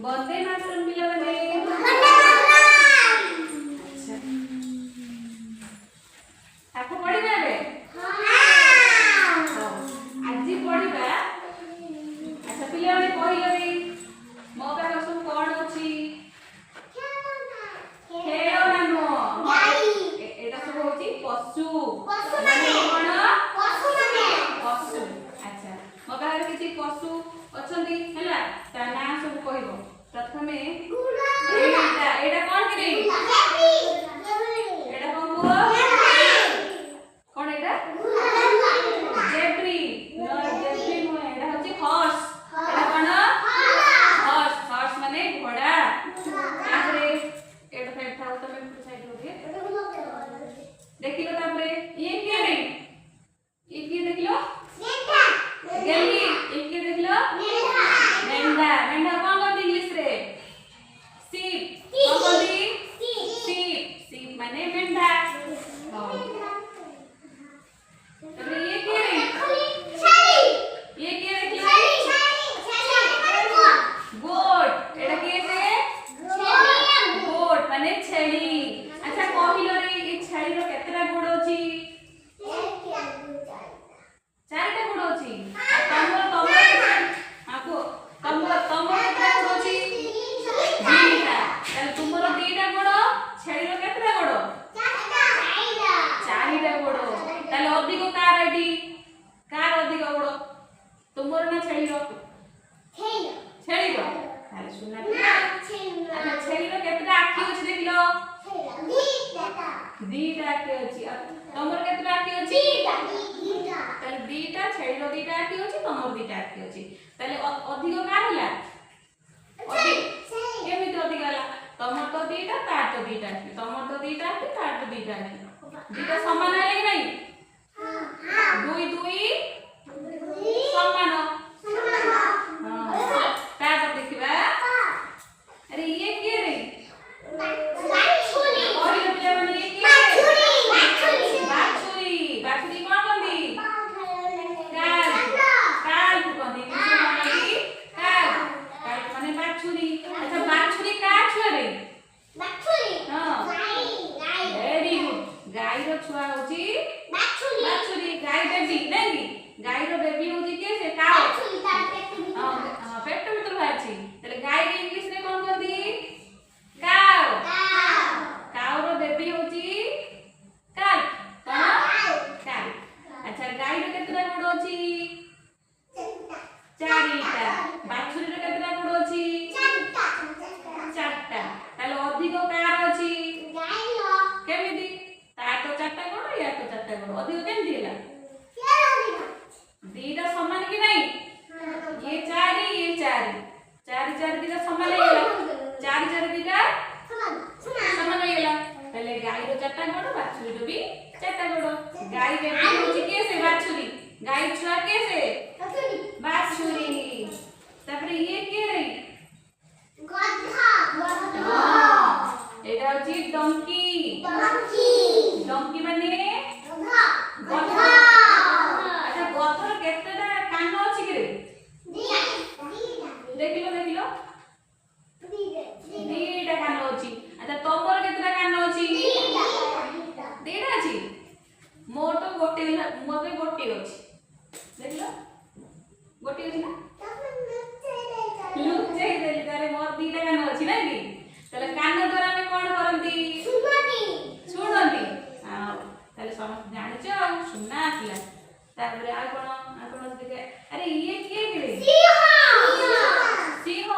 वंदे मातरम पिलाने आपको पढ़िबा बे हां आज पढ़िबा। अच्छा पिलाने कहिलो रे मो का सब कोन अछि खेलो नानो एटा सब होची पशु माने कोन पशु। अच्छा मो का किछि पशु अछंती हैला ता ना सब कहिबो प्रथमे एटा कोन करी एटा कोन बुआ कोन एटा जेब्री न जेब्री न एटा होची हॉर्स एटा कोन हॉर्स माने घोड़ा। तापरे एटा साइड था तमे साइड हो गए देखिलो। तापरे ये के रे ये के देखिलो गेली ये के देखिलो मेंढा मेंढा कोन कहती इंग्लिश रे शीप कोन कहती शीप शीप माने मेंढा। तबरे ये के रे ये के देखिलो गोट एटा के से गोट माने छेली। अच्छा कहिलो रे ई छेली रो केतरा गोड़ अछि चारटा गोड़ अछि तमर आको तमर केतरा गोड़ अछि दीटा ताले तुमरो दीटा गोड़ छेली रो केतरा गोड़ चारटा गोड़ ताले अधिक कार एटी कार अधिक गोड़ तुमरो ना छेली रो छेली रो ताले सुना अच्छा छेली रो केतरा आखी अछि देखलो दीटा आखी अछि तमर केतरा आखी अछि ताले दीटा छेली रो दीटा आखी अछि तमर दीटा आखी अछि ताले अधिक कार होला अधिक केमिति अधिक होला तमर तो दीटा तार तो दीटा आखी तमर तो दीटा आखी तार तो दीटा आखी दीटा समान है कि नहीं दुई दुई समान हां ता तो देखिबा। अरे ये के रे बाछुरी और ये पिला माने ये के बाछुरी बाछुरी कोन बंदी काल काल बंदी माने काल काल माने बाछुरी। अच्छा बाछुरी का छुआ रे हां वेरी गुड गाय रो छुआ होची बाछुरी गाय बेबी नहीं गाय रो बेबी होची के से काव हां पेट भीतर बाची तले गाय के इंग्लिश रे कोन कहती काव काव रो बेबी होची काल काल। अच्छा गाय रो केतरा गोड़ अछि चारिटा बाछुरी रो केतरा गोड़ अछि चारटा ताले अधिक कार अछि केमिति ता तो चारटा गोड़ या तो चारटा गोड़ अधिक केमिति होला दीटा समान कि नहीं ये चार दीटा समान है गेला चार दीटा समान है गेला पहले गाय रो चारटा गोड़ बाछुरी रो भी चारटा गोड़ गाय बेबी होची के से बाछुरी गाय छुआ के से बाछुरी। तापरे ये के रे गधा एटा होची डंकी डंकी माने गधा। अच्छा गधर केतेटा कान अछि के रे देखिलो दीटा कान अछि। अच्छा तमर केतेटा कान अछि दीटा अछि मोर तो गोटे अछि देखिलो गोटे अछि ना लुचै देली तारे मोर दीटा कान अछि ना कि तले कान द्वारा हम कोन करंती सुनंती हां ताले समझ जानि छ सुनना आखिला। तापरे आ कोन देखे अरे ये के रे सिंह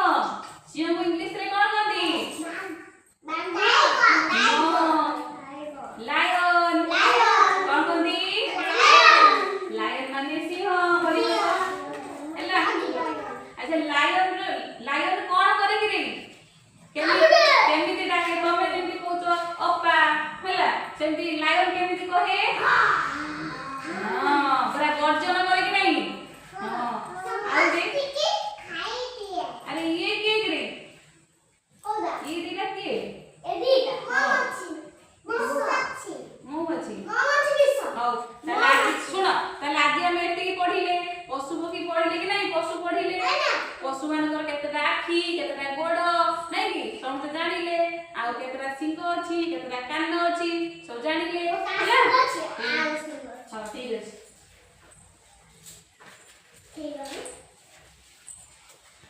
सिंह को इंग्लिश रे कोन कहती लायन कोन कहती लायन माने सिंह बोली हैला। अच्छा लायन कोन करे कि रे केमिति डाके तमे जेमति कहतो अप्पा हैला सेमति लायन केमिति कहे हां पूरा गर्जन करे कि नहीं हां आ दे अरे ये के रे ये दीटा के मो अछि हां ताला सुन ताला आज हम एते की पढिले पशु पक्षी पढिले कि नहीं पशु पढिले पशु मानकर केतेटा आखि केतरा गोड़ नहीं कि समस्त जानिले आ केतरा सिंह अछि केतरा कान अछि सब जानिले